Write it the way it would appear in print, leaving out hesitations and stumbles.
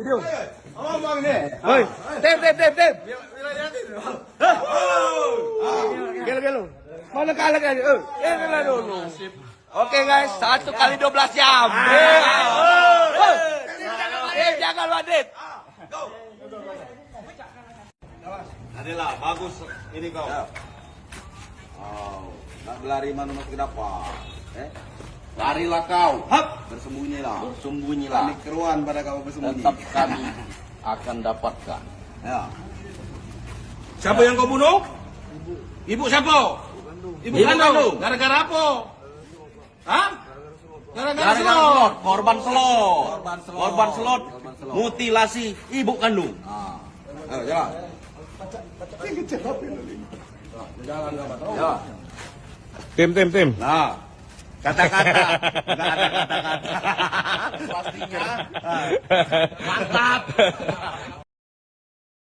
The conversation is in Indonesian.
video. Ngomong nih. Woi, tim. Gelo. Mana kalah kan? Ini dulu. Oke guys, 1 kali 12 jam. Jangan Wadid. Adalah bagus ini kau. Nak berlari mana masuk ke dapat. Larilah kau, Hap. bersembunyilah. Kami keruan pada kau bersembunyi. Tetap kami akan dapatkan. Ya. Siapa yang kau bunuh? Ibu siapa? Ibu kandung. Gara-gara apa? Hah? Gara-gara selot. Korban selot. Korban selot. Korban selot. Korban selot. Mutilasi ibu kandung. Ayo jalan. Ya. Tim. Nah, kata-kata. Enggak ada kata-kata. Pastinya. Mantap.